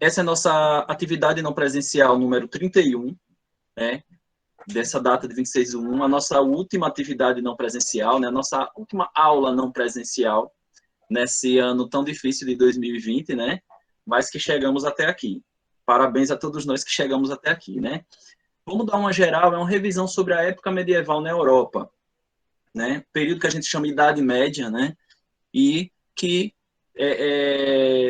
Essa é a nossa atividade não presencial número 31, né? Dessa data de 26/1, a nossa última atividade não presencial, né? A nossa última aula não presencial nesse ano tão difícil de 2020, né? Mas que chegamos até aqui. Parabéns a todos nós que chegamos até aqui, né? Vamos dar uma geral, é uma revisão sobre a época medieval na Europa, né? Período que a gente chama de Idade Média, né? E que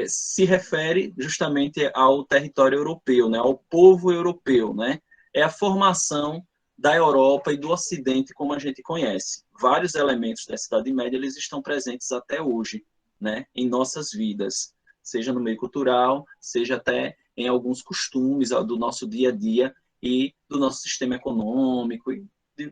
se refere justamente ao território europeu, né? Ao povo europeu, né? É a formação da Europa e do Ocidente como a gente conhece. Vários elementos da Idade Média eles estão presentes até hoje, né? Em nossas vidas, seja no meio cultural, seja até em alguns costumes do nosso dia a dia e do nosso sistema econômico e de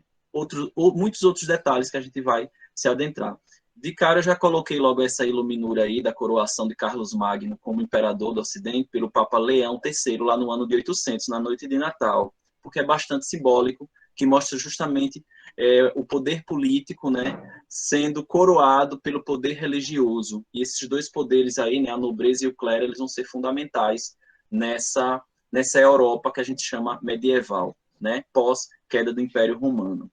muitos outros detalhes que a gente vai se adentrar. De cara, eu já coloquei logo essa iluminura aí da coroação de Carlos Magno como imperador do Ocidente pelo Papa Leão III, lá no ano de 800, na noite de Natal, porque é bastante simbólico, que mostra justamente o poder político, né, sendo coroado pelo poder religioso. E esses dois poderes aí, né, a nobreza e o clero, eles vão ser fundamentais nessa Europa que a gente chama medieval, né, pós-queda do Império Romano.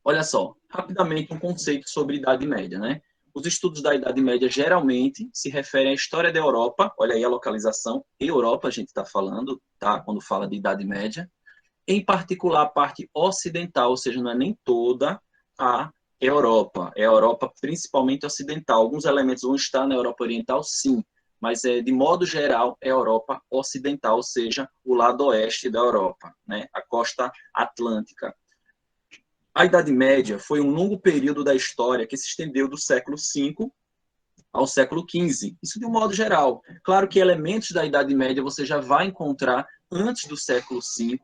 Olha só, rapidamente um conceito sobre Idade Média, né? Os estudos da Idade Média geralmente se referem à história da Europa, olha aí a localização, Europa a gente está falando, tá? Quando fala de Idade Média, em particular a parte ocidental, ou seja, não é nem toda a Europa, é a Europa principalmente ocidental. Alguns elementos vão estar na Europa Oriental, sim, mas de modo geral é a Europa ocidental, ou seja, o lado oeste da Europa, né? A costa atlântica. A Idade Média foi um longo período da história que se estendeu do século V ao século XV. Isso de um modo geral. Claro que elementos da Idade Média você já vai encontrar antes do século V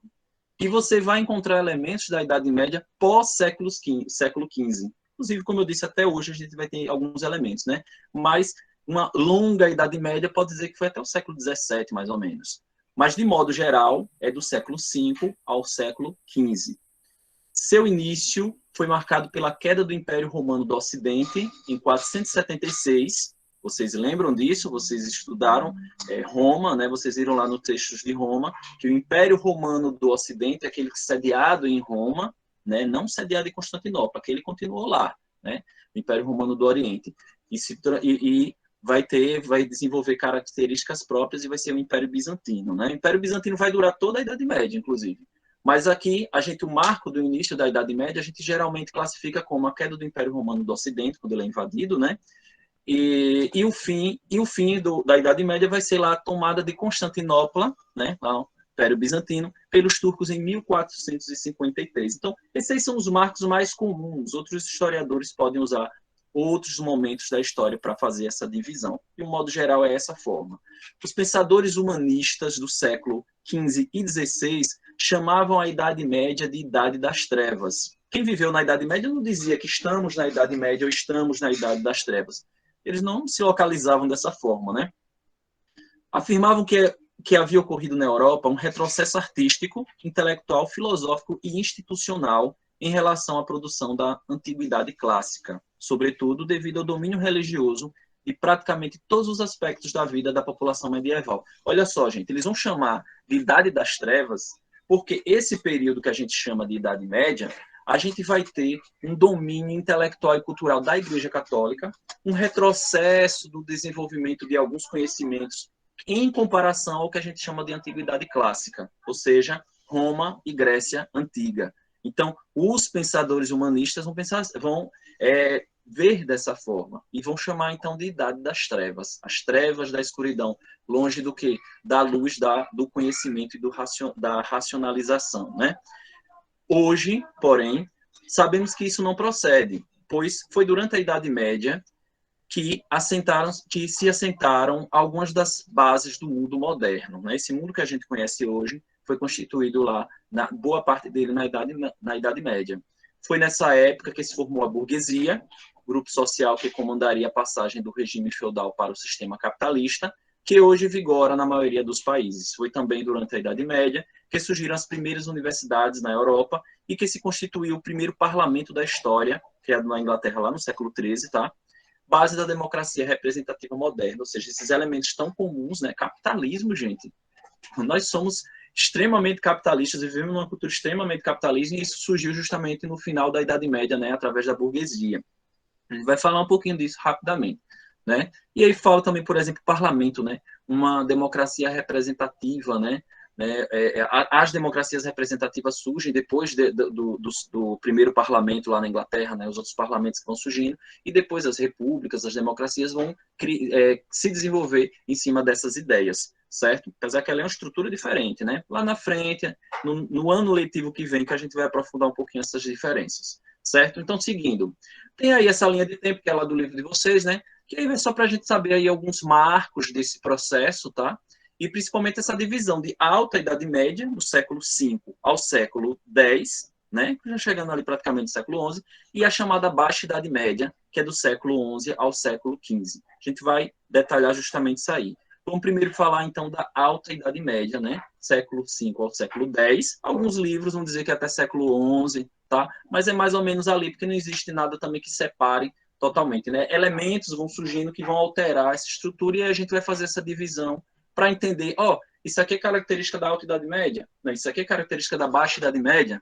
e você vai encontrar elementos da Idade Média pós-século XV. Inclusive, como eu disse, até hoje a gente vai ter alguns elementos, né? Mas uma longa Idade Média pode dizer que foi até o século XVII, mais ou menos. Mas, de modo geral, é do século V ao século XV. Seu início foi marcado pela queda do Império Romano do Ocidente em 476. Vocês lembram disso? Vocês estudaram Roma, né? Vocês viram lá nos textos de Roma que o Império Romano do Ocidente, aquele sediado em Roma, né? Não sediado em Constantinopla, aquele continuou lá, né? O Império Romano do Oriente e vai desenvolver características próprias e vai ser o Império Bizantino, né? O Império Bizantino vai durar toda a Idade Média, inclusive. Mas aqui, o marco do início da Idade Média, a gente geralmente classifica como a queda do Império Romano do Ocidente, quando ele é invadido, né? E o fim da Idade Média vai ser lá a tomada de Constantinopla, né? Lá, o Império Bizantino, pelos turcos em 1453. Então, esses são os marcos mais comuns. Outros historiadores podem usar outros momentos da história para fazer essa divisão. De um modo geral, é essa forma. Os pensadores humanistas do século XV e XVI chamavam a Idade Média de Idade das Trevas. Quem viveu na Idade Média não dizia que estamos na Idade Média ou estamos na Idade das Trevas. Eles não se localizavam dessa forma, né? Afirmavam que havia ocorrido na Europa um retrocesso artístico, intelectual, filosófico e institucional em relação à produção da antiguidade clássica, sobretudo devido ao domínio religioso de praticamente todos os aspectos da vida da população medieval. Olha só, gente, eles vão chamar de Idade das Trevas porque esse período que a gente chama de Idade Média, a gente vai ter um domínio intelectual e cultural da Igreja Católica, um retrocesso do desenvolvimento de alguns conhecimentos em comparação ao que a gente chama de Antiguidade Clássica, ou seja, Roma e Grécia Antiga. Então, os pensadores humanistas vão ver dessa forma e vão chamar, então, de Idade das Trevas, as trevas da escuridão, longe do que? Da luz do conhecimento e da racionalização, né? Hoje, porém, sabemos que isso não procede, pois foi durante a Idade Média que se assentaram algumas das bases do mundo moderno, né? Esse mundo que a gente conhece hoje foi constituído lá, boa parte dele na Idade Média. Foi nessa época que se formou a burguesia, grupo social que comandaria a passagem do regime feudal para o sistema capitalista, que hoje vigora na maioria dos países. Foi também durante a Idade Média que surgiram as primeiras universidades na Europa e que se constituiu o primeiro parlamento da história, criado na Inglaterra lá no século XIII, tá? base da democracia representativa moderna, ou seja, esses elementos tão comuns, né? Capitalismo, gente. Nós somos extremamente capitalistas, vivemos numa cultura extremamente capitalista, e isso surgiu justamente no final da Idade Média, né? Através da burguesia. A gente vai falar um pouquinho disso rapidamente, né? E aí fala também, por exemplo, parlamento, né? Uma democracia representativa, né? As democracias representativas surgem depois do primeiro parlamento lá na Inglaterra, né? Os outros parlamentos que vão surgindo, e depois as repúblicas, as democracias vão se desenvolver em cima dessas ideias, certo? Apesar que ela é uma estrutura diferente, né? Lá na frente, no ano letivo que vem, que a gente vai aprofundar um pouquinho essas diferenças, certo? Então, seguindo, tem aí essa linha de tempo, que é lá do livro de vocês, né? Que aí é só para a gente saber aí alguns marcos desse processo, tá? E principalmente essa divisão de alta Idade Média, do século V ao século X, né? Já chegando ali praticamente no século XI, e a chamada Baixa Idade Média, que é do século XI ao século XV. A gente vai detalhar justamente isso aí. Vamos primeiro falar, então, da Alta Idade Média, né? Século V ao século X. Alguns livros vão dizer que até século XI, tá? Mas é mais ou menos ali, porque não existe nada também que separe totalmente, né? Elementos vão surgindo que vão alterar essa estrutura, e a gente vai fazer essa divisão para entender, isso aqui é característica da Alta Idade Média, não, isso aqui é característica da Baixa Idade Média,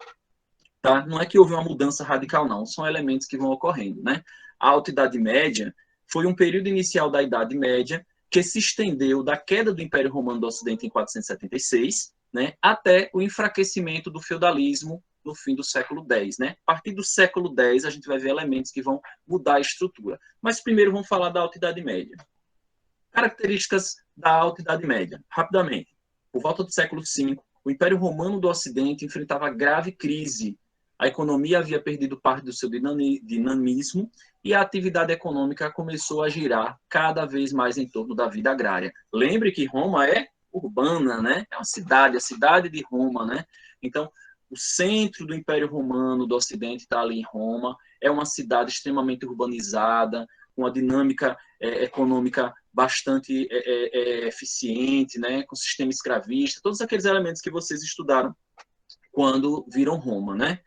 tá? Não é que houve uma mudança radical, não, são elementos que vão ocorrendo, né? A Alta Idade Média foi um período inicial da Idade Média que se estendeu da queda do Império Romano do Ocidente em 476, né, até o enfraquecimento do feudalismo no fim do século X, né? A partir do século X, a gente vai ver elementos que vão mudar a estrutura. Mas primeiro vamos falar da Alta Idade Média. Características da Alta Idade Média, rapidamente. Por volta do século V, o Império Romano do Ocidente enfrentava grave crise. A economia havia perdido parte do seu dinamismo e a atividade econômica começou a girar cada vez mais em torno da vida agrária. Lembre que Roma é urbana, né? É uma cidade, a cidade de Roma, né? Então, o centro do Império Romano do Ocidente está ali em Roma. É uma cidade extremamente urbanizada, com uma dinâmica econômica bastante eficiente, né? Com sistema escravista, todos aqueles elementos que vocês estudaram quando viram Roma, né?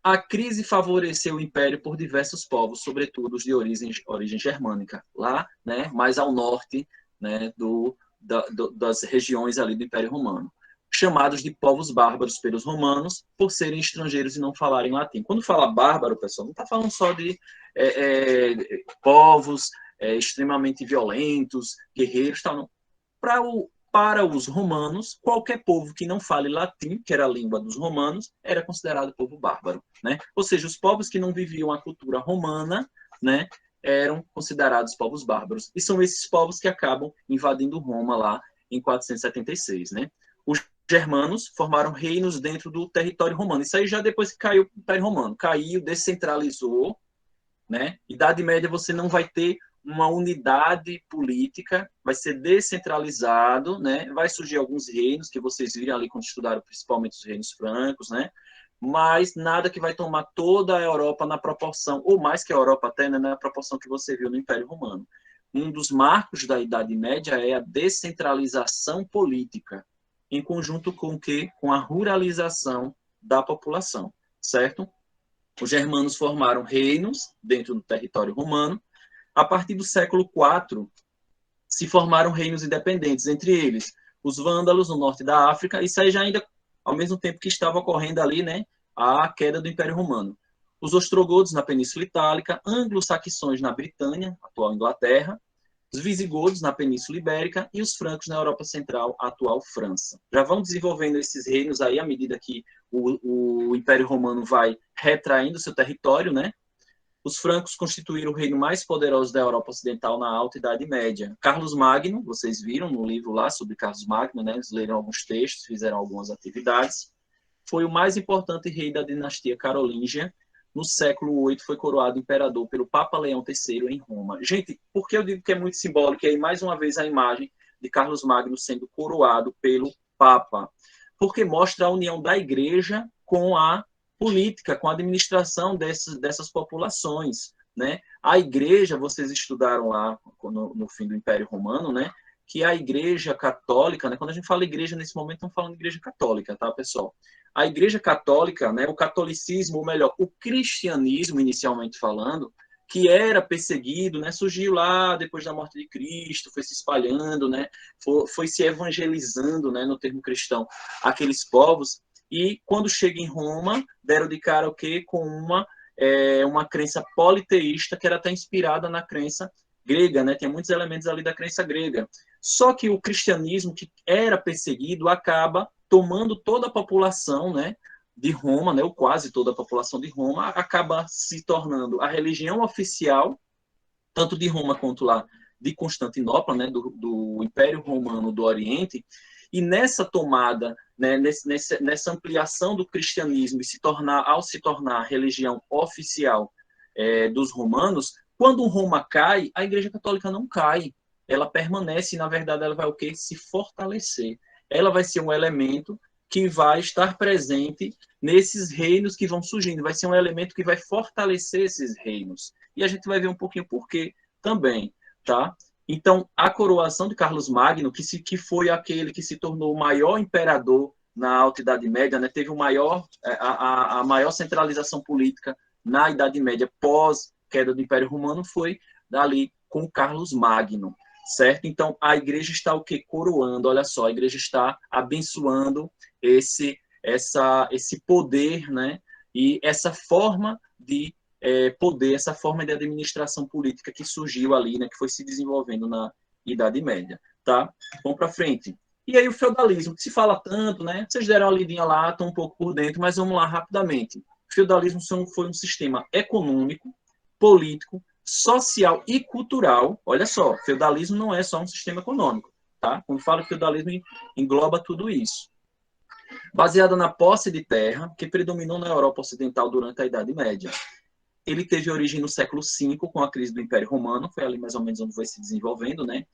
A crise favoreceu o império por diversos povos, sobretudo os de origem germânica, lá, né, mais ao norte, né, das regiões ali do Império Romano, chamados de povos bárbaros pelos romanos, por serem estrangeiros e não falarem latim. Quando fala bárbaro, pessoal, não está falando só de povos extremamente violentos, guerreiros, tal, não. Para os romanos, qualquer povo que não fale latim, que era a língua dos romanos, era considerado povo bárbaro, né? Ou seja, os povos que não viviam a cultura romana, né, eram considerados povos bárbaros. E são esses povos que acabam invadindo Roma lá em 476, né? Os germanos formaram reinos dentro do território romano. Isso aí já depois que caiu o Império Romano. Caiu, descentralizou, né? Idade Média você não vai ter uma unidade política, vai ser descentralizado, né? Vai surgir alguns reinos que vocês viram ali quando estudaram, principalmente os reinos francos, né? Mas nada que vai tomar toda a Europa na proporção, ou mais que a Europa até, né, na proporção que você viu no Império Romano. Um dos marcos da Idade Média é a descentralização política, em conjunto com o quê? Com a ruralização da população, certo? Os germanos formaram reinos dentro do território romano. A partir do século IV, se formaram reinos independentes, entre eles os vândalos no norte da África. Isso aí já ainda, ao mesmo tempo que estava ocorrendo ali, né, a queda do Império Romano. Os ostrogodos na Península Itálica, anglo-saxões na Britânia, atual Inglaterra, os visigodos na Península Ibérica e os francos na Europa Central, atual França. Já vão desenvolvendo esses reinos aí à medida que o Império Romano vai retraindo seu território, né? Os francos constituíram o reino mais poderoso da Europa Ocidental na Alta Idade Média. Carlos Magno, vocês viram no livro lá sobre Carlos Magno, né? Eles leram alguns textos, fizeram algumas atividades. Foi o mais importante rei da dinastia carolíngia. No século VIII foi coroado imperador pelo Papa Leão III em Roma. Gente, por que eu digo que é muito simbólico? E aí, mais uma vez, a imagem de Carlos Magno sendo coroado pelo Papa. Porque mostra a união da igreja com a política, com a administração dessas populações, né? A igreja, vocês estudaram lá no fim do Império Romano, né? Que a igreja católica, né? Quando a gente fala igreja nesse momento, estamos falando de igreja católica, tá, pessoal? A igreja católica, né? O catolicismo, ou melhor, o cristianismo, inicialmente falando, que era perseguido, né, surgiu lá depois da morte de Cristo, foi se espalhando, né, foi se evangelizando, né, no termo cristão, aqueles povos, e quando chega em Roma, deram de cara o quê? Com uma crença politeísta que era até inspirada na crença grega, né, tem muitos elementos ali da crença grega. Só que o cristianismo, que era perseguido, acaba tomando toda a população, né, de Roma, né, ou quase toda a população de Roma, acaba se tornando a religião oficial, tanto de Roma quanto lá de Constantinopla, né, do Império Romano do Oriente, e nessa tomada, né, nessa ampliação do cristianismo e ao se tornar a religião oficial dos romanos, quando Roma cai, a Igreja Católica não cai, ela permanece e, na verdade, ela vai o quê? Se fortalecer. Ela vai ser um elemento que vai estar presente nesses reinos que vão surgindo, vai ser um elemento que vai fortalecer esses reinos. E a gente vai ver um pouquinho por quê também, tá? Então, a coroação de Carlos Magno, que foi aquele que se tornou o maior imperador na Alta Idade Média, né, teve a maior centralização política na Idade Média pós queda do Império Romano, foi dali com Carlos Magno, certo? Então, a igreja está o quê? Coroando, olha só, a igreja está abençoando esse poder, né? E essa forma de poder, essa forma de administração política que surgiu ali, né? Que foi se desenvolvendo na Idade Média, tá? Vamos para frente. E aí o feudalismo, que se fala tanto, né? Vocês deram uma lidinha lá, estão um pouco por dentro, mas vamos lá rapidamente. O feudalismo foi um sistema econômico, político, social e cultural. Olha só, feudalismo não é só um sistema econômico, tá? Quando fala feudalismo, engloba tudo isso. Baseado na posse de terra, que predominou na Europa Ocidental durante a Idade Média. Ele teve origem no século V, com a crise do Império Romano, foi ali mais ou menos onde foi se desenvolvendo, né?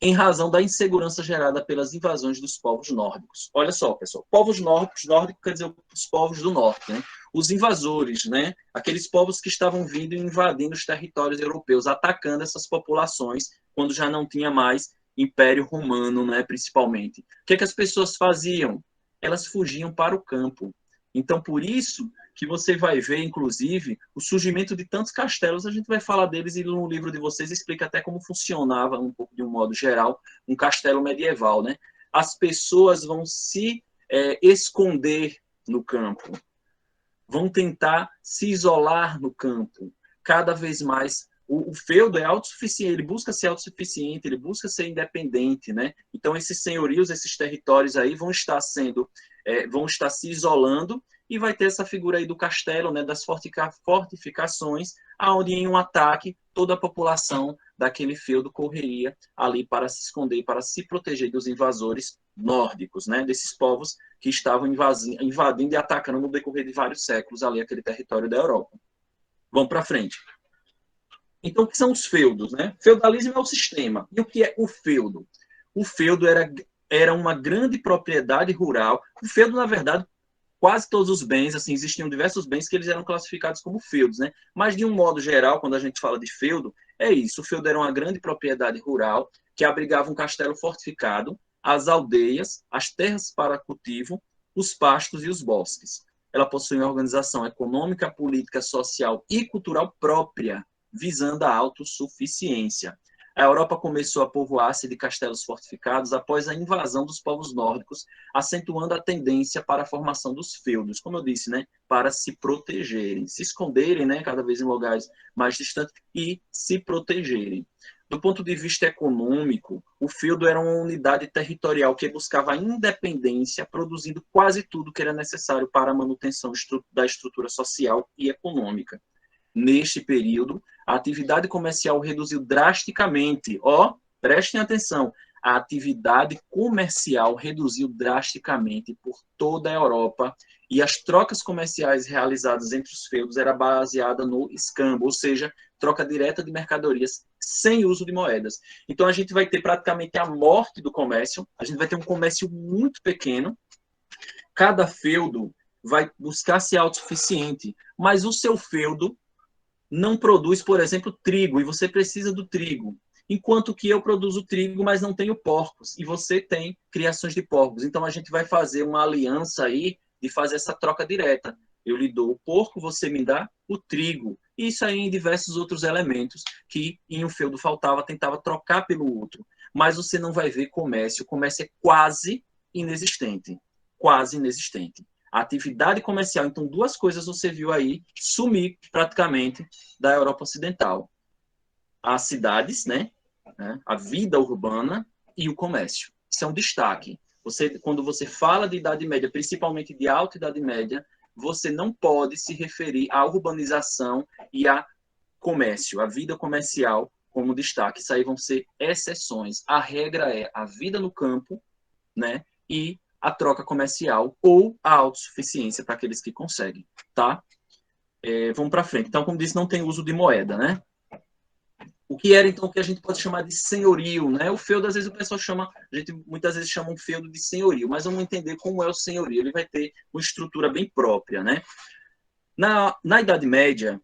Em razão da insegurança gerada pelas invasões dos povos nórdicos. Olha só, pessoal, povos nórdicos, nórdico quer dizer os povos do norte, né? Os invasores, né? Aqueles povos que estavam vindo e invadindo os territórios europeus, atacando essas populações quando já não tinha mais Império Romano, né? Principalmente. O que as pessoas faziam? Elas fugiam para o campo. Então, por isso que você vai ver, inclusive, o surgimento de tantos castelos. A gente vai falar deles e no livro de vocês explica até como funcionava, um pouco de um modo geral, um castelo medieval, né? As pessoas vão se esconder no campo, vão tentar se isolar no campo. Cada vez mais, o feudo é autossuficiente, ele busca ser autossuficiente, ele busca ser independente, né? Então, esses senhorios, esses territórios aí vão estar se isolando, e vai ter essa figura aí do castelo, né, das fortificações, aonde em um ataque toda a população daquele feudo correria ali para se esconder, para se proteger dos invasores nórdicos, né, desses povos que estavam invadindo e atacando no decorrer de vários séculos ali aquele território da Europa. Vamos para frente. Então, o que são os feudos, né? Feudalismo é o sistema. E o que é o feudo? O feudo era uma grande propriedade rural. O feudo, na verdade, quase todos os bens, assim, existiam diversos bens que eles eram classificados como feudos, né? Mas, de um modo geral, quando a gente fala de feudo, é isso. O feudo era uma grande propriedade rural que abrigava um castelo fortificado, as aldeias, as terras para cultivo, os pastos e os bosques. Ela possui uma organização econômica, política, social e cultural própria, visando a autossuficiência. A Europa começou a povoar-se de castelos fortificados após a invasão dos povos nórdicos, acentuando a tendência para a formação dos feudos, como eu disse, né, para se protegerem, se esconderem, né, cada vez em lugares mais distantes e se protegerem. Do ponto de vista econômico, o feudo era uma unidade territorial que buscava a independência, produzindo quase tudo que era necessário para a manutenção da estrutura social e econômica. Neste período, a atividade comercial reduziu drasticamente. Prestem atenção, a atividade comercial reduziu drasticamente por toda a Europa e as trocas comerciais realizadas entre os feudos era baseada no escambo, ou seja, troca direta de mercadorias sem uso de moedas. Então a gente vai ter praticamente a morte do comércio, a gente vai ter um comércio muito pequeno, cada feudo vai buscar ser autossuficiente, mas o seu feudo não produz, por exemplo, trigo, e você precisa do trigo. Enquanto que eu produzo trigo, mas não tenho porcos, e você tem criações de porcos. Então, a gente vai fazer uma aliança aí de fazer essa troca direta. Eu lhe dou o porco, você me dá o trigo. E isso aí em diversos outros elementos que em um feudo faltava, tentava trocar pelo outro. Mas você não vai ver comércio. O comércio é quase inexistente. Quase inexistente. A atividade comercial, então, duas coisas você viu aí sumir praticamente da Europa Ocidental. As cidades, né? A vida urbana e o comércio. Isso é um destaque. Quando você fala de Idade Média, principalmente de Alta Idade Média, você não pode se referir à urbanização e a comércio, a vida comercial como destaque. Isso aí vão ser exceções. A regra é a vida no campo, né? E a troca comercial ou a autossuficiência para aqueles que conseguem, tá? Vamos para frente. Então, como disse, não tem uso de moeda, né? O que era, então, o que a gente pode chamar de senhorio, né? O feudo, às vezes, o pessoal chama, a gente muitas vezes chama um feudo de senhorio, mas vamos entender como é o senhorio. Ele vai ter uma estrutura bem própria, né? Na Idade Média,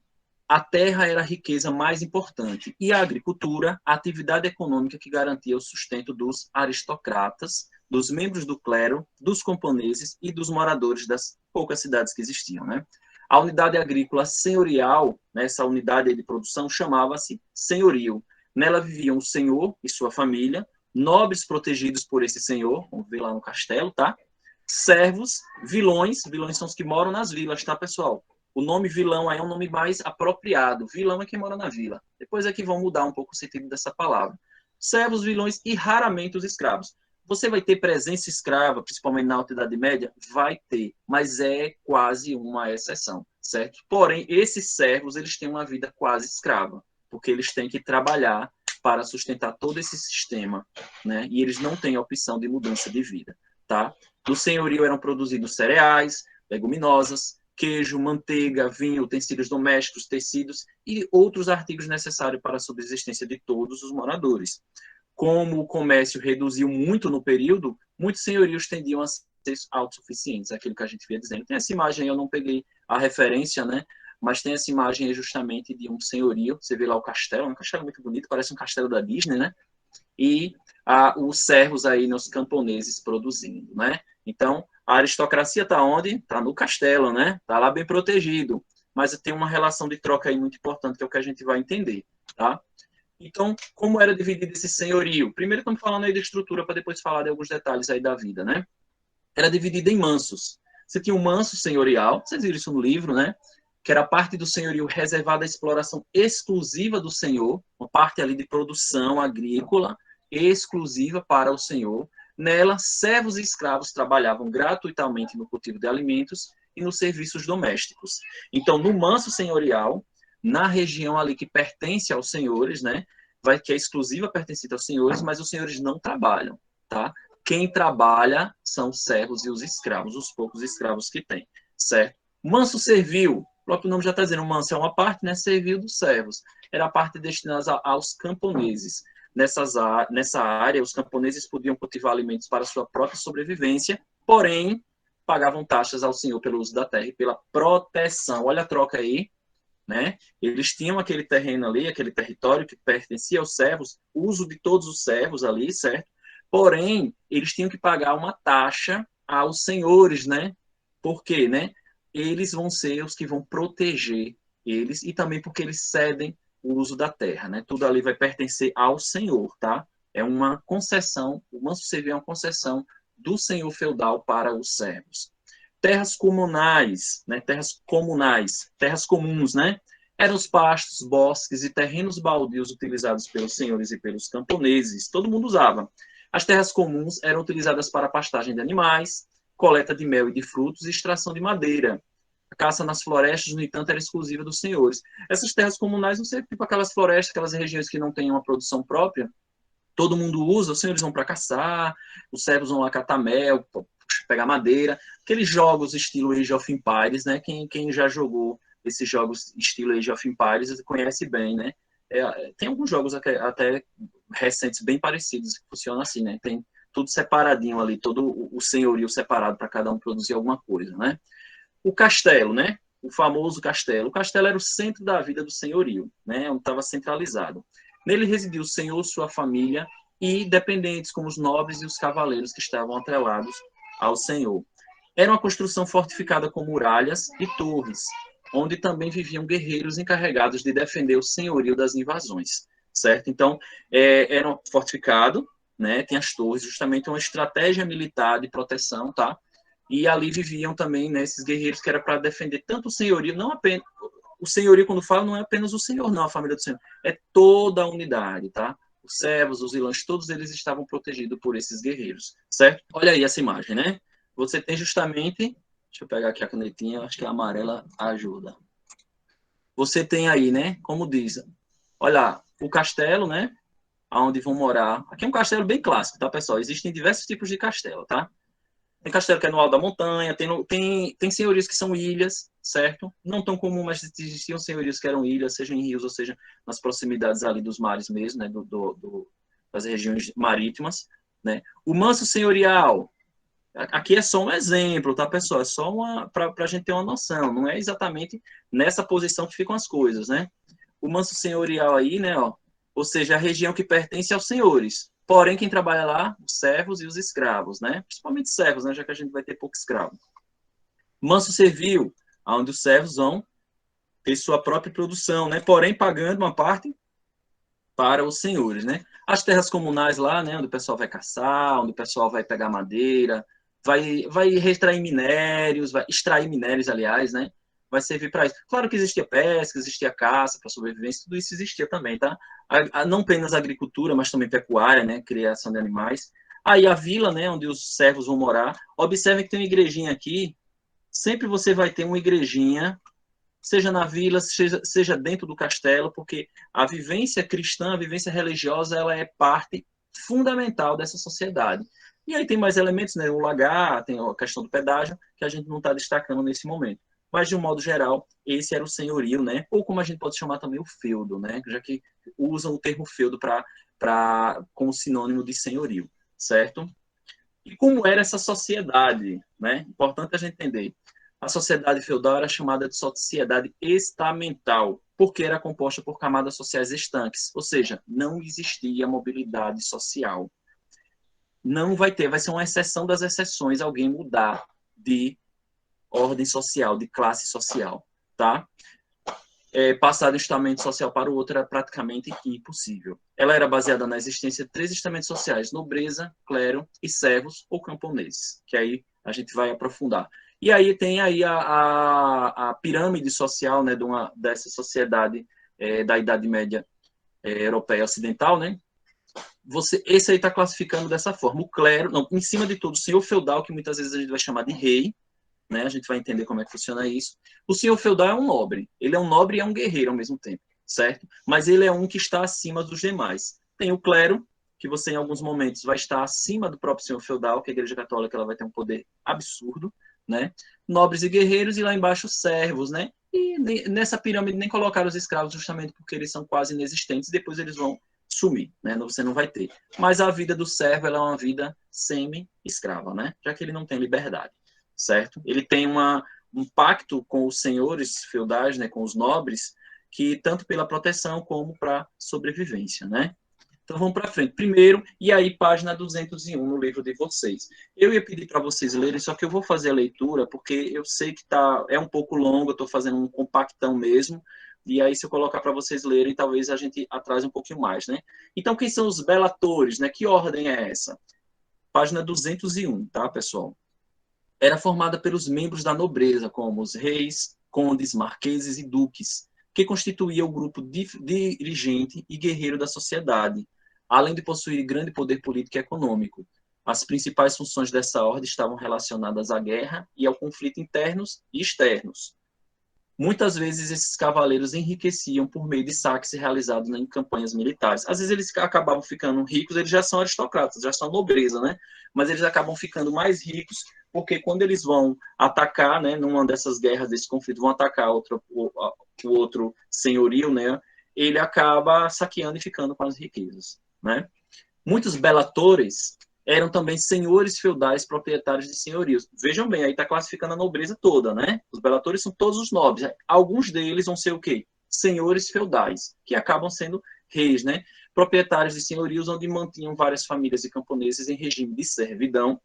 a terra era a riqueza mais importante e a agricultura, a atividade econômica que garantia o sustento dos aristocratas, dos membros do clero, dos camponeses e dos moradores das poucas cidades que existiam, né? A unidade agrícola senhorial, né, essa unidade de produção, chamava-se senhorio. Nela viviam o senhor e sua família, nobres protegidos por esse senhor, vamos ver lá no castelo, tá? Servos, vilões são os que moram nas vilas, tá, pessoal? O nome vilão aí é um nome mais apropriado. Vilão é quem mora na vila. Depois é que vão mudar um pouco o sentido dessa palavra. Servos, vilões e raramente os escravos. Você vai ter presença escrava, principalmente na Alta Idade Média? Vai ter, mas é quase uma exceção, certo? Porém, esses servos, eles têm uma vida quase escrava, porque eles têm que trabalhar para sustentar todo esse sistema, né? E eles não têm a opção de mudança de vida, tá? No senhorio eram produzidos cereais, leguminosas, queijo, manteiga, vinho, utensílios domésticos, tecidos e outros artigos necessários para a subsistência de todos os moradores. Como o comércio reduziu muito no período, muitos senhorios tendiam a ser autossuficientes, aquilo que a gente via dizendo. Tem essa imagem aí, eu não peguei a referência, né? Mas tem essa imagem aí justamente de um senhorio, você vê lá o castelo, um castelo muito bonito, parece um castelo da Disney, né? E os servos aí nos camponeses produzindo, né? Então, a aristocracia está onde? Está no castelo, né? Está lá bem protegido. Mas tem uma relação de troca aí muito importante, que é o que a gente vai entender, tá? Então, como era dividido esse senhorio? Primeiro estamos falando aí da estrutura, para depois falar de alguns detalhes aí da vida, né? Era dividido em mansos. Você tinha o manso senhorial, vocês viram isso no livro, né? Que era a parte do senhorio reservada à exploração exclusiva do senhor, uma parte ali de produção agrícola exclusiva para o senhor. Nela, servos e escravos trabalhavam gratuitamente no cultivo de alimentos e nos serviços domésticos. Então, no manso senhorial, na região ali que pertence aos senhores, né, que é exclusiva pertencente aos senhores, mas os senhores não trabalham, tá? Quem trabalha são os servos e os escravos, os poucos escravos que tem, certo? Manso servil, o próprio nome já está dizendo, manso é uma parte, né, servil dos servos. Era a parte destinada aos camponeses. Nessa área, os camponeses podiam cultivar alimentos para sua própria sobrevivência, porém, pagavam taxas ao senhor pelo uso da terra e pela proteção. Olha a troca aí, né? Eles tinham aquele terreno ali, aquele território que pertencia aos servos, uso de todos os servos ali, certo? Porém, eles tinham que pagar uma taxa aos senhores, né? Por quê, né? Eles vão ser os que vão proteger eles e também porque eles cedem o uso da terra, né? Tudo ali vai pertencer ao senhor, tá? É uma concessão, o manso servil é uma concessão do senhor feudal para os servos. Terras comunais, né? Terras comuns, né? Eram os pastos, bosques e terrenos baldios utilizados pelos senhores e pelos camponeses. Todo mundo usava. As terras comuns eram utilizadas para pastagem de animais, coleta de mel e de frutos e extração de madeira. A caça nas florestas, no entanto, era exclusiva dos senhores. Essas terras comunais não sei, tipo aquelas florestas, aquelas regiões que não têm uma produção própria, todo mundo usa, os senhores vão para caçar, os servos vão lá catar mel, pegar madeira, aqueles jogos estilo Age of Empires, né? Quem já jogou esses jogos estilo Age of Empires conhece bem, né? Tem alguns jogos até recentes bem parecidos que funcionam assim, né? Tem tudo separadinho ali, todo o senhorio separado para cada um produzir alguma coisa, né? O castelo, né? O famoso castelo. O castelo era o centro da vida do senhorio, né? Onde estava centralizado. Nele residia o senhor, sua família e dependentes como os nobres e os cavaleiros que estavam atrelados ao senhor. Era uma construção fortificada com muralhas e torres. onde também viviam guerreiros encarregados de defender o senhorio das invasões, certo? Então, era fortificado, né? Tem as torres, justamente uma estratégia militar de proteção, tá? E ali viviam também, né, esses guerreiros que era para defender tanto o senhorio, não apenas o senhorio, quando fala, não é apenas o senhor, não, a família do senhor, é toda a unidade, tá? Os servos, os vilãs, todos eles estavam protegidos por esses guerreiros, certo? Olha aí essa imagem, né? Você tem justamente, deixa eu pegar aqui a canetinha, acho que a amarela ajuda. Você tem aí, né, como diz, olha, o castelo, né, onde vão morar. Aqui é um castelo bem clássico, tá, pessoal? Existem diversos tipos de castelo, tá? Tem castelo que é no alto da montanha, tem senhorios que são ilhas, certo? Não tão comum, mas existiam senhorios que eram ilhas, seja em rios, ou seja, nas proximidades ali dos mares mesmo, né? Das regiões marítimas, né? O manso senhorial, aqui é só um exemplo, tá, pessoal? É só para a gente ter uma noção, não é exatamente nessa posição que ficam as coisas, né? O manso senhorial aí, né, ó, ou seja, a região que pertence aos senhores. Porém, quem trabalha lá, os servos e os escravos, né? Principalmente servos, né, já que a gente vai ter pouco escravo. Manso servil, onde os servos vão ter sua própria produção, né? Porém, pagando uma parte para os senhores, né? As terras comunais lá, né, onde o pessoal vai caçar, onde o pessoal vai pegar madeira, vai extrair minérios, vai extrair minérios, aliás, né? Vai servir para isso. Claro que existia pesca, existia caça para sobrevivência, tudo isso existia também, tá? Não apenas agricultura, mas também pecuária, né? Criação de animais. Aí a vila, né, onde os servos vão morar. Observem que tem uma igrejinha aqui. Sempre você vai ter uma igrejinha, seja na vila, seja dentro do castelo, porque a vivência cristã, a vivência religiosa, ela é parte fundamental dessa sociedade. E aí tem mais elementos, né? O lagar, tem a questão do pedágio, que a gente não está destacando nesse momento. Mas, de um modo geral, esse era o senhorio, né? Ou como a gente pode chamar também o feudo, né? Já que usam o termo feudo como sinônimo de senhorio, certo? E como era essa sociedade, né? Importante a gente entender. A sociedade feudal era chamada de sociedade estamental, porque era composta por camadas sociais estanques, ou seja, não existia mobilidade social. Não vai ter, vai ser uma exceção das exceções alguém mudar de ordem social, de classe social, tá? Passar de um estamento social para o outro era praticamente impossível. Ela era baseada na existência de 3 estamentos sociais: nobreza, clero e servos ou camponeses, que aí a gente vai aprofundar. E aí tem aí a pirâmide social, né, dessa sociedade da Idade Média europeia ocidental, né? Esse aí está classificando dessa forma. O clero, não, em cima de tudo, o senhor feudal, que muitas vezes a gente vai chamar de rei, né? A gente vai entender como é que funciona isso. O senhor feudal é um nobre. Ele é um nobre e é um guerreiro ao mesmo tempo, certo? Mas ele é um que está acima dos demais. Tem o clero, que você em alguns momentos vai estar acima do próprio senhor feudal, que a Igreja Católica ela vai ter um poder absurdo, né? Nobres e guerreiros, e lá embaixo servos, né? E nessa pirâmide nem colocaram os escravos justamente porque eles são quase inexistentes, depois eles vão sumir, né? Você não vai ter. Mas a vida do servo ela é uma vida semi-escrava, né? Já que ele não tem liberdade, certo? Ele tem um pacto com os senhores feudais, né, com os nobres, que tanto pela proteção como para sobrevivência, né? Então vamos para frente. Primeiro, e aí página 201 no livro de vocês. Eu ia pedir para vocês lerem, só que eu vou fazer a leitura porque eu sei que é um pouco longo, eu estou fazendo um compactão mesmo. E aí, se eu colocar para vocês lerem, talvez a gente atrase um pouquinho mais, né? Então, quem são os belatores, né? Que ordem é essa? Página 201, tá, pessoal? Era formada pelos membros da nobreza, como os reis, condes, marqueses e duques, que constituía o grupo dirigente e guerreiro da sociedade, além de possuir grande poder político e econômico. As principais funções dessa ordem estavam relacionadas à guerra e ao conflito internos e externos. Muitas vezes esses cavaleiros enriqueciam por meio de saques realizados em campanhas militares. Às vezes eles acabavam ficando ricos, eles já são aristocratas, já são nobreza, né? Mas eles acabam ficando mais ricos porque quando eles vão atacar, né, numa dessas guerras, desse conflito, vão atacar o outro senhorio, né? Ele acaba saqueando e ficando com as riquezas, né? Muitos belatores eram também senhores feudais proprietários de senhorios. Vejam bem, aí está classificando a nobreza toda, né? Os belatores são todos os nobres. Alguns deles vão ser o quê? Senhores feudais, que acabam sendo reis, né? Proprietários de senhorios onde mantinham várias famílias de camponeses em regime de servidão,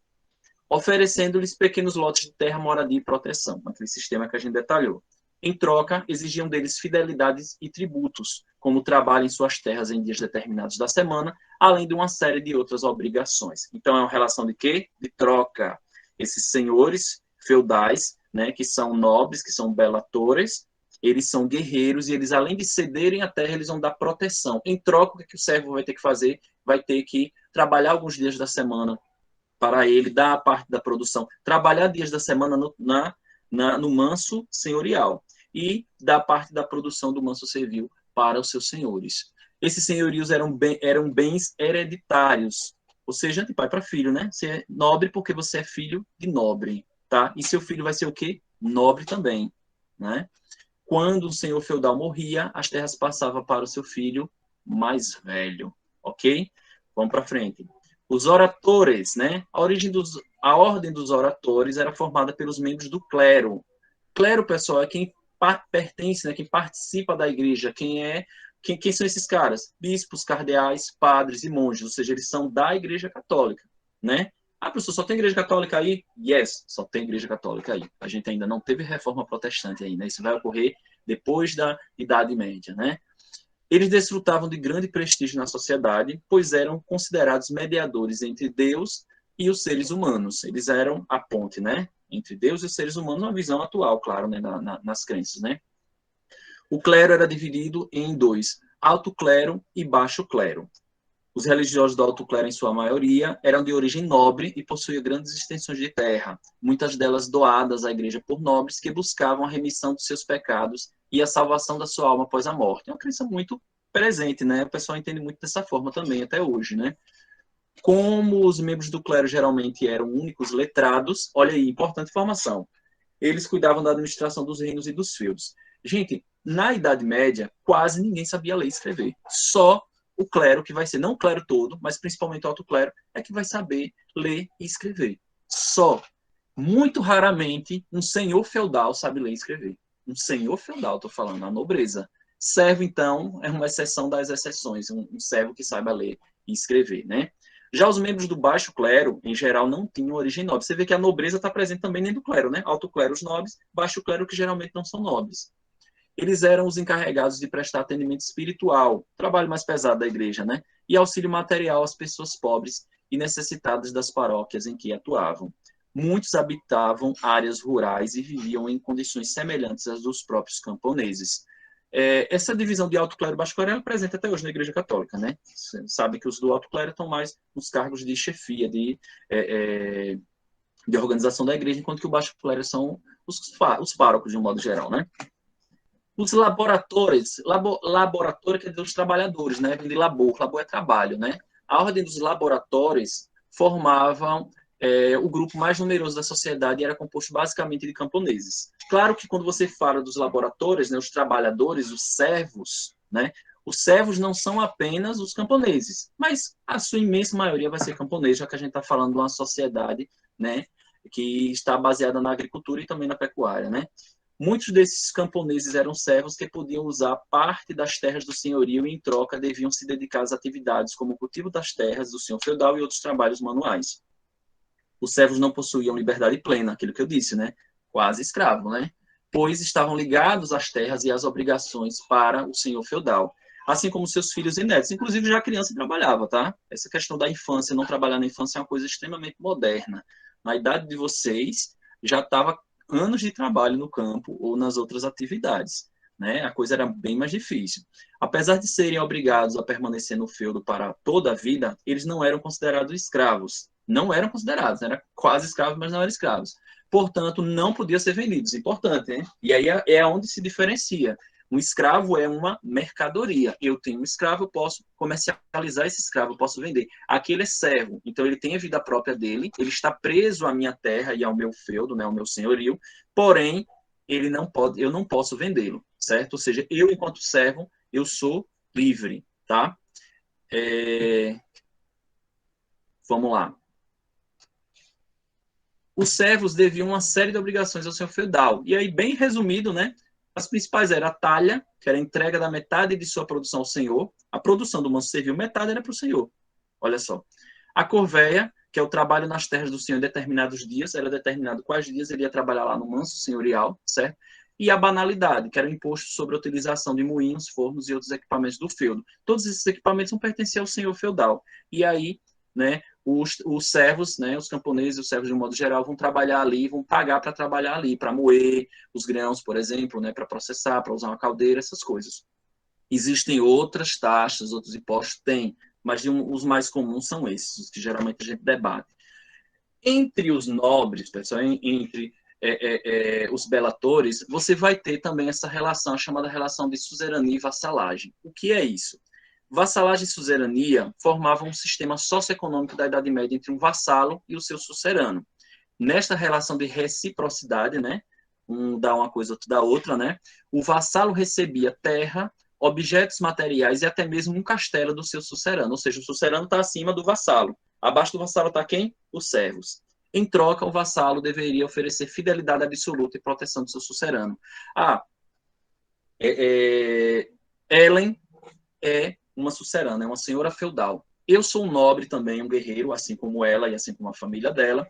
oferecendo-lhes pequenos lotes de terra, moradia e proteção, aquele sistema que a gente detalhou. Em troca, exigiam deles fidelidades e tributos, como trabalho em suas terras em dias determinados da semana, além de uma série de outras obrigações. Então, é uma relação de quê? De troca. Esses senhores feudais, né, que são nobres, que são belatores, eles são guerreiros e eles, além de cederem a terra, eles vão dar proteção. Em troca, o que o servo vai ter que fazer? Vai ter que trabalhar alguns dias da semana para ele, dar a parte da produção, trabalhar dias da semana no manso senhorial e dar parte da produção do manso servil para os seus senhores. Esses senhorios eram bens hereditários, ou seja, de pai para filho, né? Você é nobre porque você é filho de nobre, tá? E seu filho vai ser o quê? Nobre também, né? Quando o senhor feudal morria, as terras passavam para o seu filho mais velho, ok? Vamos para frente. Os oratores, né? A ordem dos oratores era formada pelos membros do clero. Clero, pessoal, é quem pertence, né? Quem participa da igreja, quem são esses caras? Bispos, cardeais, padres e monges, ou seja, eles são da igreja católica, né? Ah, professor, só tem igreja católica aí? Yes, só tem igreja católica aí. A gente ainda não teve reforma protestante ainda. Isso vai ocorrer depois da Idade Média, né? Eles desfrutavam de grande prestígio na sociedade, pois eram considerados mediadores entre Deus e os seres humanos. Eles eram a ponte, né? Entre Deus e os seres humanos, uma visão atual, claro, né? Nas crenças, né? O clero era dividido em dois, alto clero e baixo clero. Os religiosos do alto clero, em sua maioria, eram de origem nobre e possuíam grandes extensões de terra, muitas delas doadas à igreja por nobres que buscavam a remissão dos seus pecados e a salvação da sua alma após a morte. É uma crença muito presente, né? O pessoal entende muito dessa forma também até hoje, né? Como os membros do clero geralmente eram únicos letrados, olha aí, importante informação, eles cuidavam da administração dos reinos e dos feudos. Gente, na Idade Média, quase ninguém sabia ler e escrever. Só o clero, que vai ser, não o clero todo, mas principalmente o alto clero, é que vai saber ler e escrever. Só. Muito raramente, um senhor feudal sabe ler e escrever. Um senhor feudal, estou falando, a nobreza. Servo, então, é uma exceção das exceções, um servo que saiba ler e escrever, né? Já os membros do baixo clero, em geral, não tinham origem nobre. Você vê que a nobreza está presente também dentro do clero, né? Alto clero, os nobres, baixo clero, que geralmente não são nobres. Eles eram os encarregados de prestar atendimento espiritual, trabalho mais pesado da igreja, né? E auxílio material às pessoas pobres e necessitadas das paróquias em que atuavam. Muitos habitavam áreas rurais e viviam em condições semelhantes às dos próprios camponeses. Essa divisão de alto clero e baixo clero é presente até hoje na Igreja Católica, né? Você sabe que os do alto clero estão mais nos cargos de chefia, de organização da igreja, enquanto que o baixo clero são os párocos, de um modo geral, né? Os laboratores, laboratório quer dizer os trabalhadores, né? Vem de labor é trabalho, né? A ordem dos laboratores formavam o grupo mais numeroso da sociedade e era composto basicamente de camponeses. Claro que quando você fala dos laboratores, né, os trabalhadores, os servos, né? Os servos não são apenas os camponeses, mas a sua imensa maioria vai ser camponês, já que a gente está falando de uma sociedade, né, que está baseada na agricultura e também na pecuária, né? Muitos desses camponeses eram servos que podiam usar parte das terras do senhorio e, em troca, deviam se dedicar às atividades como o cultivo das terras do senhor feudal e outros trabalhos manuais. Os servos não possuíam liberdade plena, aquilo que eu disse, né? Quase escravo, né? Pois estavam ligados às terras e às obrigações para o senhor feudal, assim como seus filhos e netos. Inclusive, já a criança trabalhava, tá? Essa questão da infância, não trabalhar na infância é uma coisa extremamente moderna. Na idade de vocês, já estava anos de trabalho no campo ou nas outras atividades, né? A coisa era bem mais difícil. Apesar de serem obrigados a permanecer no feudo para toda a vida, eles não eram considerados escravos. Não eram considerados, eram quase escravos, mas não eram escravos. Portanto, não podiam ser vendidos. Importante, hein? E aí é onde se diferencia. Um escravo é uma mercadoria. Eu tenho um escravo, eu posso comercializar esse escravo, eu posso vender. Aqui ele é servo, então ele tem a vida própria dele, ele está preso à minha terra e ao meu feudo, né, ao meu senhorio, porém, ele não pode, eu não posso vendê-lo, certo? Ou seja, eu, enquanto servo, eu sou livre, tá? Vamos lá. Os servos deviam uma série de obrigações ao senhor feudal. E aí, bem resumido, né? As principais eram a talha, que era a entrega da metade de sua produção ao senhor. A produção do manso servil, metade era para o senhor. Olha só. A corveia, que é o trabalho nas terras do senhor em determinados dias, era determinado quais dias ele ia trabalhar lá no manso senhorial, certo? e a banalidade, que era o imposto sobre a utilização de moinhos, fornos e outros equipamentos do feudo. Todos esses equipamentos não pertenciam ao senhor feudal. E aí, né, os servos, né, os camponeses, os servos de um modo geral, vão trabalhar ali, vão pagar para trabalhar ali, para moer os grãos, por exemplo, né, para processar, para usar uma caldeira, essas coisas. Existem outras taxas, outros impostos? Tem, mas os mais comuns são esses, os que geralmente a gente debate. Entre os nobres, pessoal, entre os belatores, você vai ter também essa relação, chamada relação de suzerania e vassalagem. O que é isso? Vassalagem e suzerania formavam um sistema socioeconômico da Idade Média entre um vassalo e o seu sucerano. Nesta relação de reciprocidade, né, um dá uma coisa, outro dá outra, né, o vassalo recebia terra, objetos materiais e até mesmo um castelo do seu sucerano, ou seja, o sucerano está acima do vassalo. Abaixo do vassalo está quem? Os servos. Em troca, o vassalo deveria oferecer fidelidade absoluta e proteção do seu sucerano. Ellen é uma sucerana, é uma senhora feudal. Eu sou um nobre também, um guerreiro, assim como ela e assim como a família dela,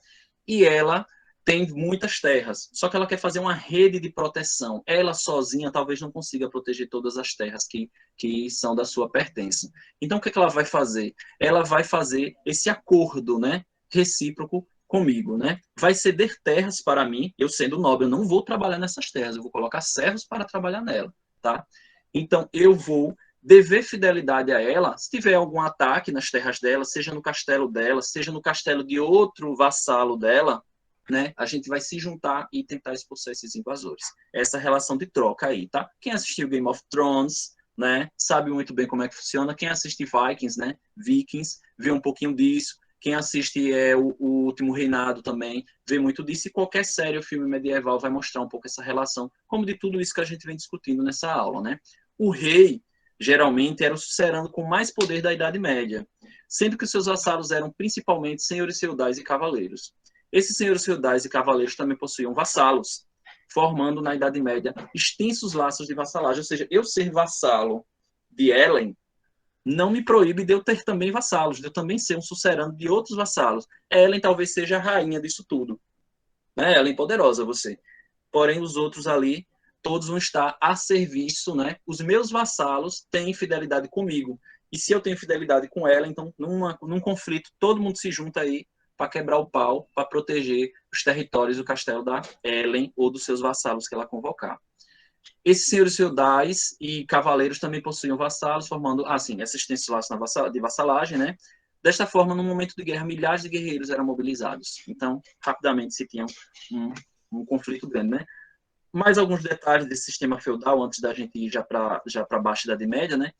e ela tem muitas terras, só que ela quer fazer uma rede de proteção. Ela sozinha talvez não consiga proteger todas as terras que são da sua pertença. Então, o que ela vai fazer? Ela vai fazer esse acordo, né, recíproco comigo, né? Vai ceder terras para mim, eu sendo nobre, eu não vou trabalhar nessas terras, eu vou colocar servos para trabalhar nela, tá? Então, eu vou dever fidelidade a ela, se tiver algum ataque nas terras dela, seja no castelo dela, seja no castelo de outro vassalo dela, né, a gente vai se juntar e tentar expulsar esses invasores. Essa relação de troca aí, tá? Quem assistiu Game of Thrones, né, sabe muito bem como é que funciona. Quem assiste Vikings, né, Vikings, vê um pouquinho disso. Quem assiste o Último Reinado também vê muito disso. E qualquer série ou filme medieval vai mostrar um pouco essa relação, como de tudo isso que a gente vem discutindo nessa aula, né? O rei geralmente era o sucerano com mais poder da Idade Média, sendo que os seus vassalos eram principalmente senhores feudais e cavaleiros. Esses senhores feudais e cavaleiros também possuíam vassalos, formando na Idade Média extensos laços de vassalagem. Ou seja, eu ser vassalo de Ellen não me proíbe de eu ter também vassalos, de eu também ser um sucerano de outros vassalos. Ellen talvez seja a rainha disso tudo. Né? Ellen poderosa, você. Porém, os outros ali, todos vão estar a serviço, né? Os meus vassalos têm fidelidade comigo. E se eu tenho fidelidade com ela, então, num conflito, todo mundo se junta aí para quebrar o pau, para proteger os territórios do castelo da Ellen ou dos seus vassalos que ela convocar. Esses senhores feudais e cavaleiros também possuíam vassalos, formando, assim, essa extensão de vassalagem, né? Desta forma, no momento de guerra, milhares de guerreiros eram mobilizados. Então, rapidamente se tinha um conflito grande, né? Mais alguns detalhes desse sistema feudal, antes da gente ir já para a Baixa Idade Média, né?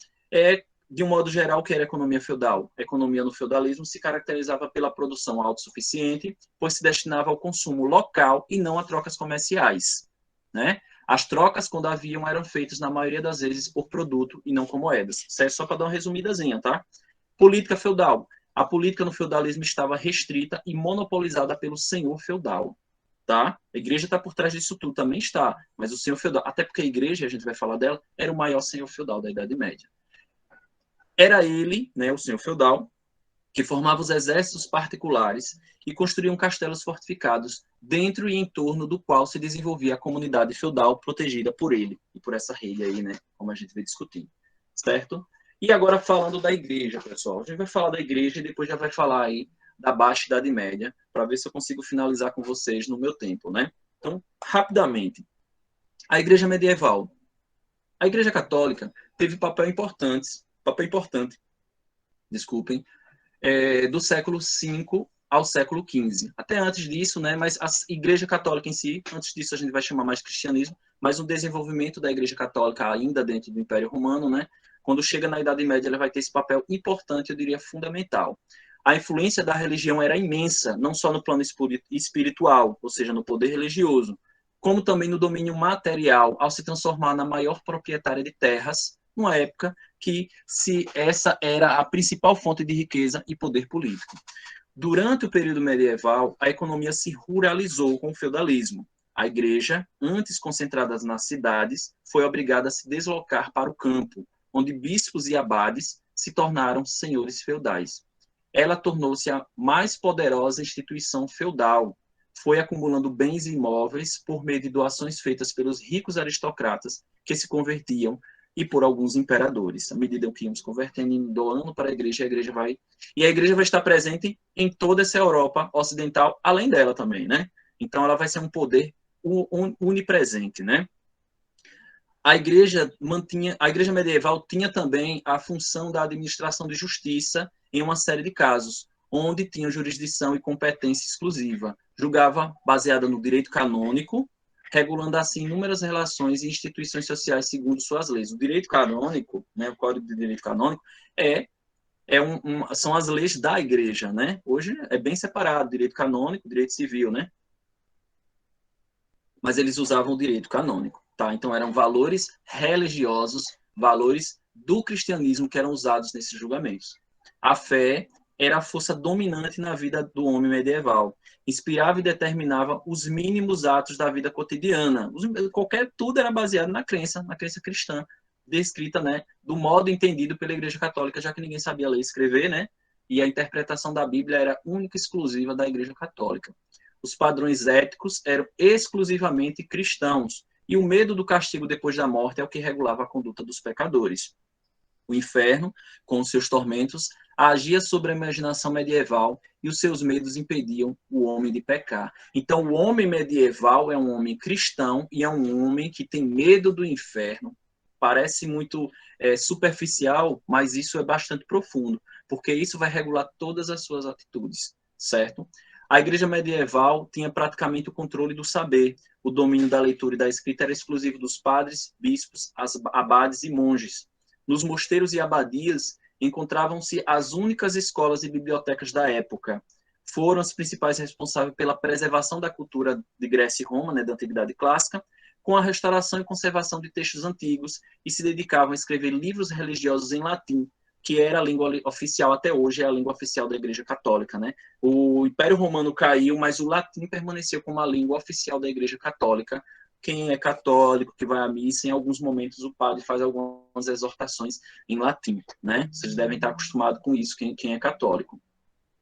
De um modo geral, o que era a economia feudal? A economia no feudalismo se caracterizava pela produção autossuficiente, pois se destinava ao consumo local e não a trocas comerciais, né? As trocas, quando haviam, eram feitas, na maioria das vezes, por produto e não com moedas. Isso é só para dar uma resumidazinha, tá? Política feudal. A política no feudalismo estava restrita e monopolizada pelo senhor feudal. Tá? A igreja está por trás disso tudo, também está, mas o senhor feudal, até porque a igreja, a gente vai falar dela, era o maior senhor feudal da Idade Média. Era ele, né, o senhor feudal, que formava os exércitos particulares e construíam castelos fortificados dentro e em torno do qual se desenvolvia a comunidade feudal protegida por ele e por essa rede aí, né, como a gente vem discutindo, certo? E agora falando da igreja, pessoal, a gente vai falar da igreja e depois já vai falar aí da Baixa Idade Média, para ver se eu consigo finalizar com vocês no meu tempo, né? Então, rapidamente, a igreja medieval. A igreja católica teve papel importante, desculpem, do século V ao século XV. Até antes disso, né, mas a Igreja Católica em si, antes disso a gente vai chamar mais de cristianismo, mas o desenvolvimento da Igreja Católica ainda dentro do Império Romano, né, quando chega na Idade Média, ela vai ter esse papel importante, eu diria fundamental. A influência da religião era imensa, não só no plano espiritual, ou seja, no poder religioso, como também no domínio material, ao se transformar na maior proprietária de terras, numa época que essa era a principal fonte de riqueza e poder político. Durante o período medieval, a economia se ruralizou com o feudalismo. A igreja, antes concentrada nas cidades, foi obrigada a se deslocar para o campo, onde bispos e abades se tornaram senhores feudais. Ela tornou-se a mais poderosa instituição feudal, foi acumulando bens e imóveis por meio de doações feitas pelos ricos aristocratas que se convertiam e por alguns imperadores. À medida que íamos convertendo e doando para a igreja vai... E a igreja vai estar presente em toda essa Europa ocidental, além dela também, né? Então, ela vai ser um poder unipresente, né? A igreja medieval tinha também a função da administração de justiça em uma série de casos, onde tinha jurisdição e competência exclusiva. Julgava baseada no direito canônico, regulando assim inúmeras relações e instituições sociais segundo suas leis. O direito canônico, né, o Código de Direito Canônico, são as leis da igreja, né? Hoje é bem separado, direito canônico, direito civil, né? Mas eles usavam o direito canônico, tá? Então eram valores religiosos, valores do cristianismo que eram usados nesses julgamentos. A fé era a força dominante na vida do homem medieval, inspirava e determinava os mínimos atos da vida cotidiana. Tudo era baseado na crença cristã, descrita, né, do modo entendido pela Igreja Católica, já que ninguém sabia ler e escrever, né? E a interpretação da Bíblia era única e exclusiva da Igreja Católica. Os padrões éticos eram exclusivamente cristãos, e o medo do castigo depois da morte é o que regulava a conduta dos pecadores. O inferno, com seus tormentos, agia sobre a imaginação medieval e os seus medos impediam o homem de pecar. Então, o homem medieval é um homem cristão e é um homem que tem medo do inferno. Parece muito superficial, mas isso é bastante profundo, porque isso vai regular todas as suas atitudes, certo? A igreja medieval tinha praticamente o controle do saber. O domínio da leitura e da escrita era exclusivo dos padres, bispos, abades e monges. Nos mosteiros e abadias encontravam-se as únicas escolas e bibliotecas da época. Foram as principais responsáveis pela preservação da cultura de Grécia e Roma, né, da Antiguidade Clássica, com a restauração e conservação de textos antigos, e se dedicavam a escrever livros religiosos em latim, que era a língua oficial até hoje, é a língua oficial da Igreja Católica, né? O Império Romano caiu, mas o latim permaneceu como a língua oficial da Igreja Católica. Quem é católico, que vai à missa, em alguns momentos o padre faz algumas exortações em latim, né? Vocês devem estar acostumados com isso, quem é católico.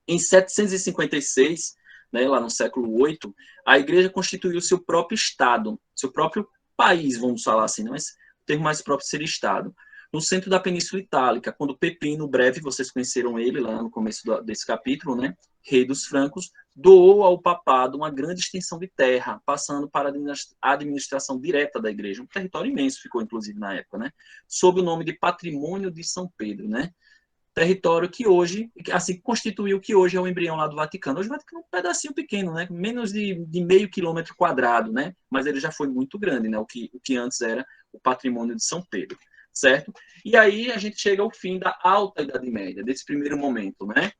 Em 756, né, lá no século VIII, a Igreja constituiu seu próprio Estado, seu próprio país, vamos falar assim, mas o termo mais próprio seria Estado, no centro da Península Itálica, quando Pepino, breve, vocês conheceram ele lá no começo desse capítulo, né, rei dos francos, doou ao papado uma grande extensão de terra, passando para a administração direta da igreja. Um território imenso ficou, inclusive, na época, né, sob o nome de Patrimônio de São Pedro, né, território que hoje, assim, constituiu o que hoje é o embrião lá do Vaticano. Hoje o Vaticano é um pedacinho pequeno, né? Menos de meio quilômetro quadrado, né? Mas ele já foi muito grande, né? O que antes era o patrimônio de São Pedro, certo? E aí a gente chega ao fim da Alta Idade Média, desse primeiro momento, né?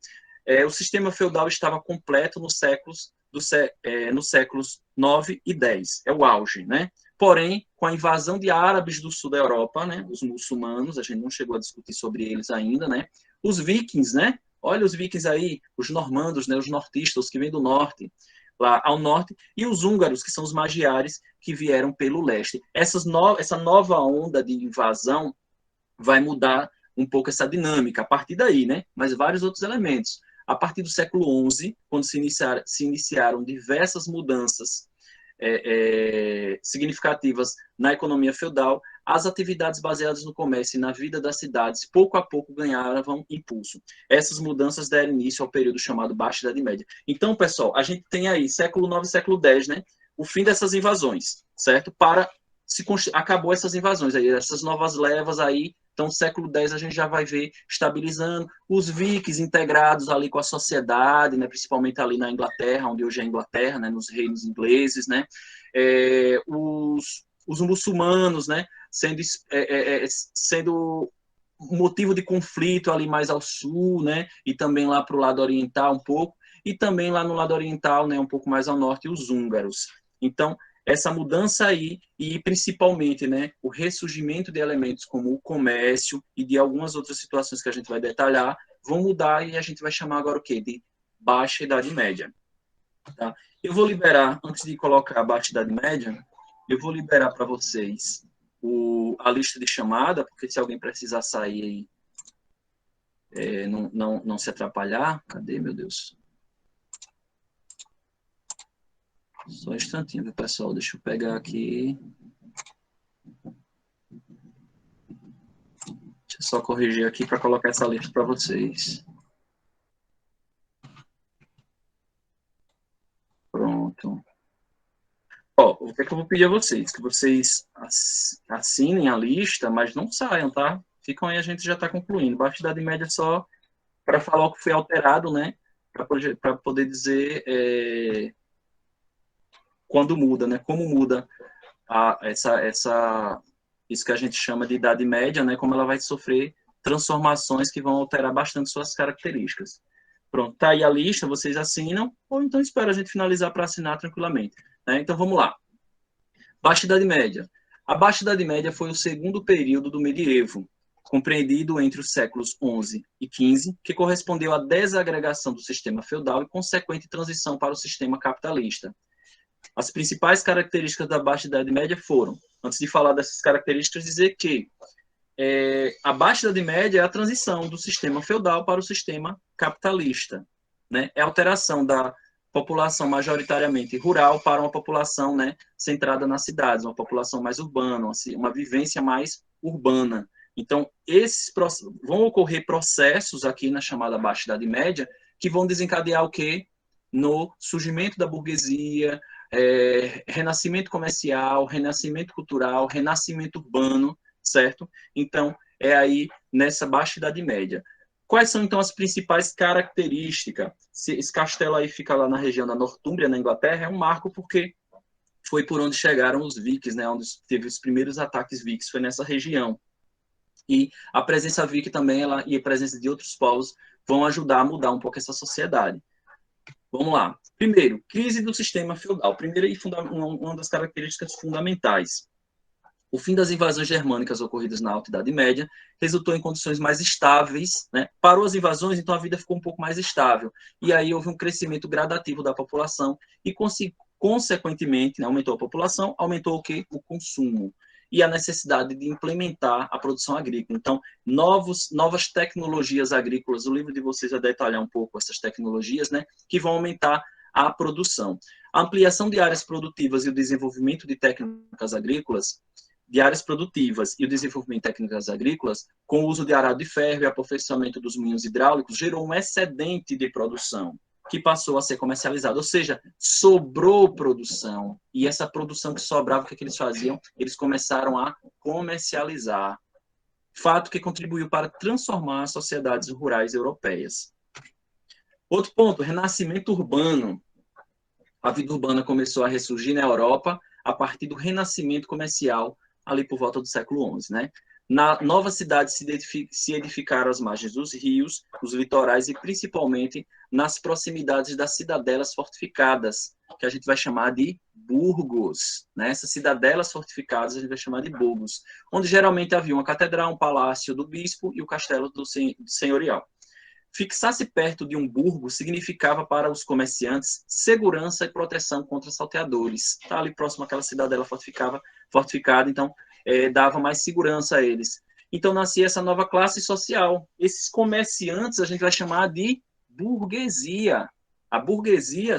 O sistema feudal estava completo nos séculos 9 e 10, é o auge, né? Porém, com a invasão de árabes do sul da Europa, né, os muçulmanos, a gente não chegou a discutir sobre eles ainda, né? Os vikings, né? Olha os vikings aí, os normandos, né, os nortistas, os que vêm do norte, lá ao norte, e os húngaros, que são os magiares, que vieram pelo leste. Essa nova onda de invasão vai mudar um pouco essa dinâmica a partir daí, né? Mas vários outros elementos. A partir do século XI, quando se iniciaram diversas mudanças significativas na economia feudal, as atividades baseadas no comércio e na vida das cidades, pouco a pouco, ganhavam impulso. Essas mudanças deram início ao período chamado Baixa Idade Média. Então, pessoal, a gente tem aí século IX e século X, né? O fim dessas invasões, certo? Acabou essas invasões aí, essas novas levas aí. Então, século X a gente já vai ver estabilizando os vikings integrados ali com a sociedade, né, principalmente ali na Inglaterra, onde hoje é a Inglaterra, né, nos reinos ingleses, né, os muçulmanos, né, sendo motivo de conflito ali mais ao sul, né, e também lá para o lado oriental um pouco, e também lá no lado oriental, né, um pouco mais ao norte, os húngaros. Então, essa mudança aí e principalmente, né, o ressurgimento de elementos como o comércio e de algumas outras situações que a gente vai detalhar vão mudar e a gente vai chamar agora o quê? De Baixa Idade Média. Tá? Eu vou liberar, antes de colocar a Baixa Idade Média, eu vou liberar para vocês a lista de chamada, porque se alguém precisar sair aí, não se atrapalhar. Cadê, meu Deus? Só um instantinho, viu, pessoal? Deixa eu pegar aqui. Deixa eu só corrigir aqui para colocar essa lista para vocês. Pronto. Ó, o que é que eu vou pedir a vocês? Que vocês assinem a lista, mas não saiam, tá? Ficam aí, a gente já está concluindo. Baixa idade média só para falar o que foi alterado, né? Para poder dizer quando muda, né? Como muda isso que a gente chama de idade média, né? Como ela vai sofrer transformações que vão alterar bastante suas características. Pronto, tá aí a lista, vocês assinam, ou então espera a gente finalizar para assinar tranquilamente. Né? Então vamos lá. Baixa Idade Média. A Baixa Idade Média foi o segundo período do medievo, compreendido entre os séculos XI e XV, que correspondeu à desagregação do sistema feudal e consequente transição para o sistema capitalista. As principais características da Baixa Idade Média foram, antes de falar dessas características, dizer que a Baixa Idade Média é a transição do sistema feudal para o sistema capitalista. Né? É a alteração da população majoritariamente rural para uma população, né, centrada nas cidades, uma população mais urbana, uma vivência mais urbana. Então, vão ocorrer processos aqui na chamada Baixa Idade Média que vão desencadear o quê? No surgimento da burguesia, renascimento comercial, renascimento cultural, renascimento urbano, certo? Então, é aí nessa Baixa Idade Média. Quais são, então, as principais características? Esse castelo aí fica lá na região da Nortúmbria, na Inglaterra, é um marco porque foi por onde chegaram os vikings, né? Onde teve os primeiros ataques vikings, foi nessa região. E a presença viking também, e a presença de outros povos vão ajudar a mudar um pouco essa sociedade. Vamos lá. Primeiro, crise do sistema feudal. Primeira e uma das características fundamentais. O fim das invasões germânicas ocorridas na Alta Idade Média resultou em condições mais estáveis, né? Parou as invasões, então a vida ficou um pouco mais estável. E aí houve um crescimento gradativo da população e, consequentemente, né, aumentou a população, aumentou o quê? O consumo. E a necessidade de implementar a produção agrícola. Então, novas tecnologias agrícolas, o livro de vocês vai detalhar um pouco essas tecnologias, né? Que vão aumentar a produção. A ampliação de áreas produtivas e o desenvolvimento de técnicas agrícolas de áreas produtivas e o desenvolvimento de técnicas agrícolas, com o uso de arado de ferro e aperfeiçoamento dos moinhos hidráulicos, gerou um excedente de produção que passou a ser comercializado, ou seja, sobrou produção. E essa produção que sobrava, o que eles faziam? Eles começaram a comercializar. Fato que contribuiu para transformar as sociedades rurais europeias. Outro ponto, renascimento urbano. A vida urbana começou a ressurgir na Europa a partir do renascimento comercial ali por volta do século XI, né? Na nova cidade se edificaram as margens dos rios, os litorais e principalmente nas proximidades das cidadelas fortificadas, que a gente vai chamar de burgos, né? Essas cidadelas fortificadas a gente vai chamar de burgos, onde geralmente havia uma catedral, um palácio do bispo e o castelo do senhorial. Fixar-se perto de um burgo significava para os comerciantes segurança e proteção contra salteadores. Tá ali próximo àquela cidadela fortificada, então dava mais segurança a eles. Então nascia essa nova classe social. Esses comerciantes a gente vai chamar de burguesia. A burguesia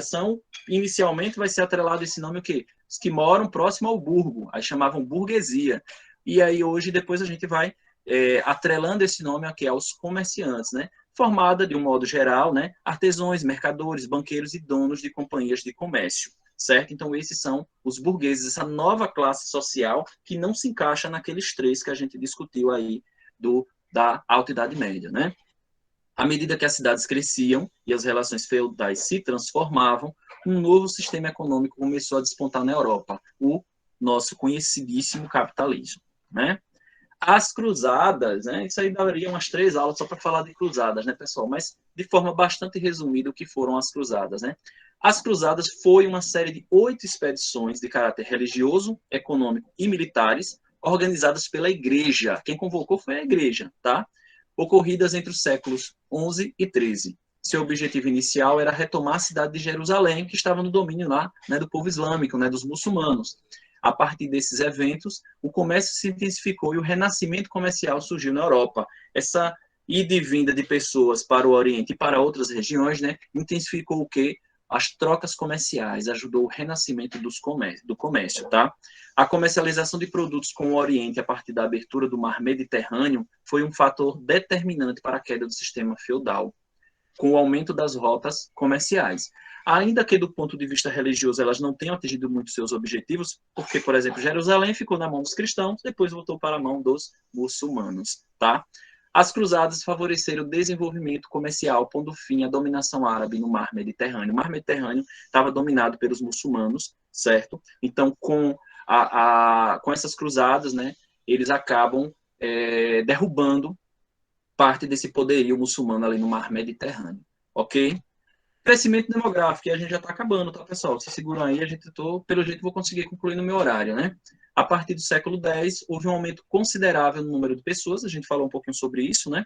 inicialmente vai ser atrelado esse nome o quê? Os que moram próximo ao burgo, aí chamavam burguesia. E aí hoje depois a gente vai atrelando esse nome aqui aos comerciantes, né? Formada, de um modo geral, né, artesãos, mercadores, banqueiros e donos de companhias de comércio, certo? Então, esses são os burgueses, essa nova classe social que não se encaixa naqueles três que a gente discutiu aí da Alta Idade Média, né? À medida que as cidades cresciam e as relações feudais se transformavam, um novo sistema econômico começou a despontar na Europa, o nosso conhecidíssimo capitalismo, né? As cruzadas, né? Isso aí daria umas 3 aulas só para falar de cruzadas, né, pessoal? Mas de forma bastante resumida, o que foram as cruzadas, né? As cruzadas foi uma série de 8 expedições de caráter religioso, econômico e militares, organizadas pela igreja. Quem convocou foi a igreja, tá? Ocorridas entre os séculos 11 e 13. Seu objetivo inicial era retomar a cidade de Jerusalém, que estava no domínio lá, né, do povo islâmico, né, dos muçulmanos. A partir desses eventos, o comércio se intensificou e o renascimento comercial surgiu na Europa. Essa ida e vinda de pessoas para o Oriente e para outras regiões, né, intensificou o quê? as trocas comerciais, ajudou o renascimento do comércio, tá? A comercialização de produtos com o Oriente a partir da abertura do mar Mediterrâneo foi um fator determinante para a queda do sistema feudal, com o aumento das rotas comerciais. Ainda que do ponto de vista religioso elas não tenham atingido muito seus objetivos, porque, por exemplo, Jerusalém ficou na mão dos cristãos, depois voltou para a mão dos muçulmanos, tá? As cruzadas favoreceram o desenvolvimento comercial, pondo fim à dominação árabe no mar Mediterrâneo. O mar Mediterrâneo estava dominado pelos muçulmanos, certo? Então, com essas cruzadas, né, eles acabam derrubando parte desse poderio muçulmano ali no mar Mediterrâneo, ok? Crescimento demográfico, e a gente já está acabando, tá, pessoal? Se seguram aí, pelo jeito, vou conseguir concluir no meu horário, né? A partir do século X, houve um aumento considerável no número de pessoas, a gente falou um pouquinho sobre isso, né?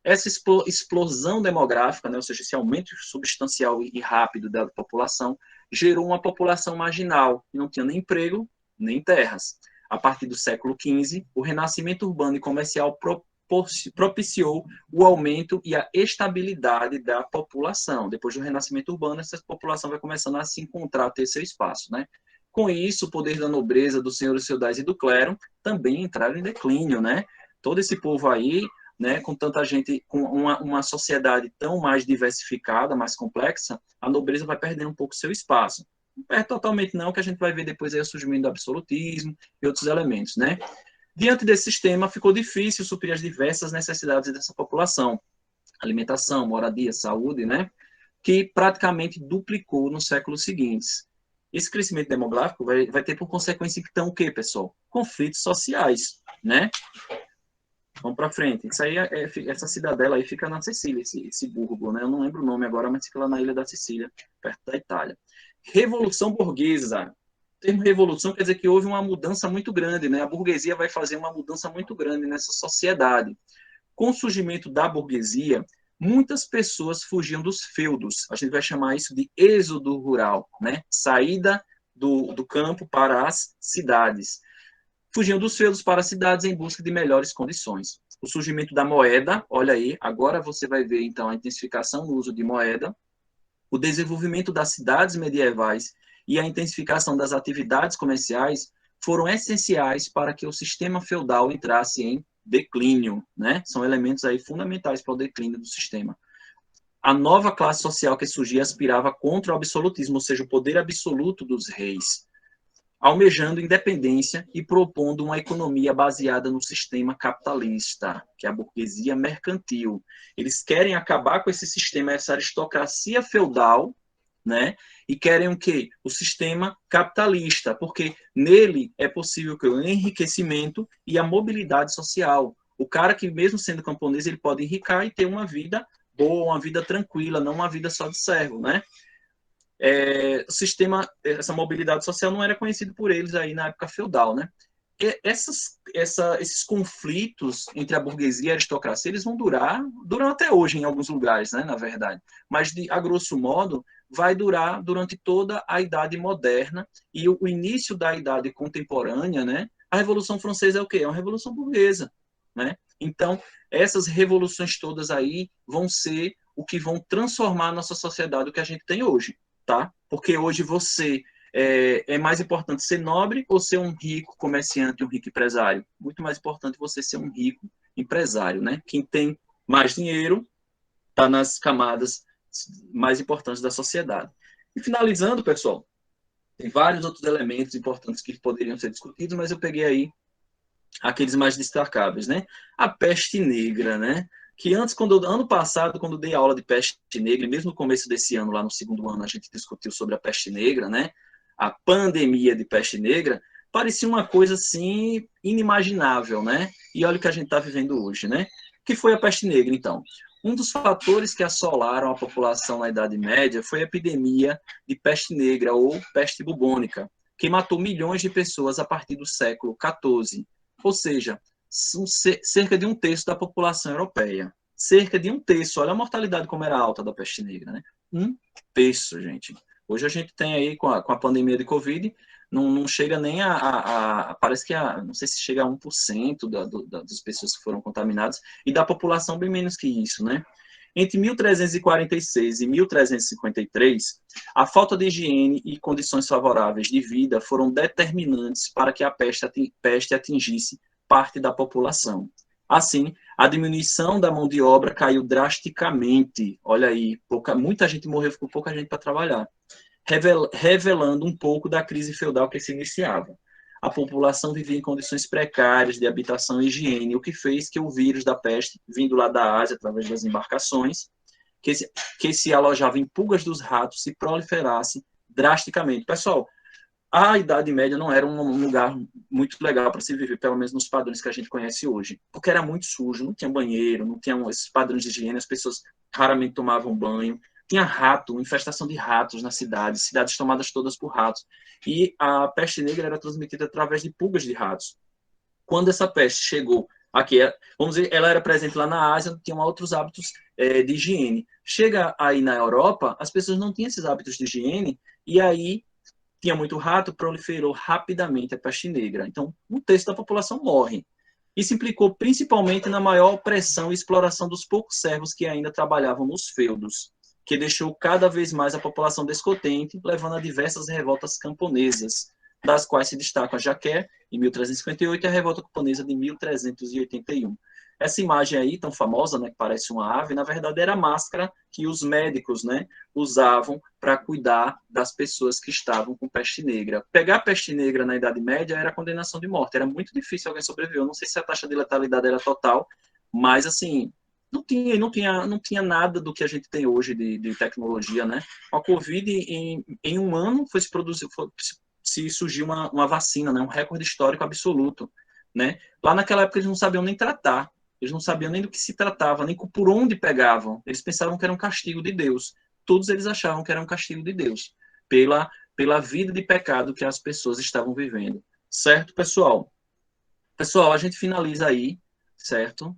Essa explosão demográfica, né, ou seja, esse aumento substancial e rápido da população, gerou uma população marginal, que não tinha nem emprego, nem terras. A partir do século XV, o renascimento urbano e comercial propiciou o aumento e a estabilidade da população. Depois do renascimento urbano, essa população vai começando a se encontrar, a ter seu espaço, né? Com isso, o poder da nobreza, dos senhores feudais e do clero também entraram em declínio, né? Todo esse povo aí, né, com tanta gente, com uma sociedade tão mais diversificada, mais complexa, a nobreza vai perdendo um pouco seu espaço. Não perde totalmente não, que a gente vai ver depois aí o surgimento do absolutismo e outros elementos, né? Diante desse sistema, ficou difícil suprir as diversas necessidades dessa população. Alimentação, moradia, saúde, né? Que praticamente duplicou nos séculos seguintes. Esse crescimento demográfico vai ter por consequência, então, o quê, pessoal? Conflitos sociais, né? Vamos para frente. Isso aí essa cidadela aí fica na Sicília, esse burgo, né? Eu não lembro o nome agora, mas fica lá na ilha da Sicília, perto da Itália. Revolução burguesa. O termo revolução quer dizer que houve uma mudança muito grande, né? A burguesia vai fazer uma mudança muito grande nessa sociedade. Com o surgimento da burguesia, muitas pessoas fugiam dos feudos. A gente vai chamar isso de êxodo rural, né? Saída do campo para as cidades. Fugiam dos feudos para as cidades em busca de melhores condições. O surgimento da moeda, olha aí, agora você vai ver então a intensificação no uso de moeda, o desenvolvimento das cidades medievais e a intensificação das atividades comerciais foram essenciais para que o sistema feudal entrasse em declínio, né? São elementos aí fundamentais para o declínio do sistema. A nova classe social que surgia aspirava contra o absolutismo, ou seja, o poder absoluto dos reis, almejando independência e propondo uma economia baseada no sistema capitalista, que é a burguesia mercantil. Eles querem acabar com esse sistema, essa aristocracia feudal, né? E querem o quê? O sistema capitalista, porque nele é possível que o enriquecimento e a mobilidade social. O cara que, mesmo sendo camponês, ele pode enricar e ter uma vida boa, uma vida tranquila, não uma vida só de servo, né? O sistema, essa mobilidade social não era conhecido por eles aí na época feudal, né? Esses conflitos entre a burguesia e a aristocracia, eles duram até hoje em alguns lugares, né, na verdade. Mas, a grosso modo, vai durar durante toda a Idade Moderna e o início da Idade Contemporânea, né? A Revolução Francesa é o quê? É uma revolução burguesa, né? Então, essas revoluções todas aí vão ser o que vão transformar a nossa sociedade, o que a gente tem hoje, tá? Porque hoje é mais importante ser nobre ou ser um rico comerciante, um rico empresário? Muito mais importante você ser um rico empresário, né? Quem tem mais dinheiro está nas camadas mais importantes da sociedade. E finalizando, pessoal, tem vários outros elementos importantes que poderiam ser discutidos, mas eu peguei aí aqueles mais destacáveis, né? A peste negra, né? Que ano passado, quando eu dei aula de peste negra, mesmo no começo desse ano, lá no segundo ano, a gente discutiu sobre a peste negra, né? A pandemia de peste negra, parecia uma coisa assim inimaginável, né? E olha o que a gente está vivendo hoje, né? O que foi a peste negra, então? Um dos fatores que assolaram a população na Idade Média foi a epidemia de peste negra ou peste bubônica, que matou milhões de pessoas a partir do século XIV. Ou seja, cerca de um terço da população europeia. Cerca de um terço. Olha a mortalidade como era alta da peste negra, né? Um terço, gente. Hoje a gente tem aí, com a pandemia de Covid, não chega nem parece que não sei se chega a 1% das pessoas que foram contaminadas, e da população bem menos que isso, né? Entre 1346 e 1353, a falta de higiene e condições favoráveis de vida foram determinantes para que a peste atingisse parte da população. Assim, a diminuição da mão de obra caiu drasticamente. Olha aí, muita gente morreu, ficou pouca gente para trabalhar, revelando um pouco da crise feudal que se iniciava. A população vivia em condições precárias de habitação e higiene, o que fez que o vírus da peste, vindo lá da Ásia através das embarcações, que se alojava em pulgas dos ratos, se proliferasse drasticamente. Pessoal, a Idade Média não era um lugar muito legal para se viver, pelo menos nos padrões que a gente conhece hoje, porque era muito sujo, não tinha banheiro, não tinha esses padrões de higiene, as pessoas raramente tomavam banho, tinha rato, infestação de ratos na cidade, cidades tomadas todas por ratos, e a peste negra era transmitida através de pulgas de ratos. Quando essa peste chegou aqui, vamos dizer, ela era presente lá na Ásia, tinham outros hábitos de higiene. Chega aí na Europa, as pessoas não tinham esses hábitos de higiene, e aí tinha muito rato, proliferou rapidamente a peste negra. Então, um terço da população morre. Isso implicou principalmente na maior opressão e exploração dos poucos servos que ainda trabalhavam nos feudos, que deixou cada vez mais a população descontente, levando a diversas revoltas camponesas, das quais se destacam a Jaqué, em 1358, e a revolta camponesa de 1381. Essa imagem aí, tão famosa, né, que parece uma ave, na verdade era a máscara que os médicos, né, usavam para cuidar das pessoas que estavam com peste negra. Pegar peste negra na Idade Média era condenação de morte, era muito difícil alguém sobreviver. Eu não sei se a taxa de letalidade era total, mas assim, não tinha nada do que a gente tem hoje de tecnologia, né? A Covid, em um ano, se surgiu uma vacina, né? Um recorde histórico absoluto, né? Lá naquela época eles não sabiam nem tratar, eles não sabiam nem do que se tratava, nem por onde pegavam. Eles pensavam que era um castigo de Deus. Todos eles achavam que era um castigo de Deus, pela vida de pecado que as pessoas estavam vivendo. Certo, pessoal? Pessoal, a gente finaliza aí, certo?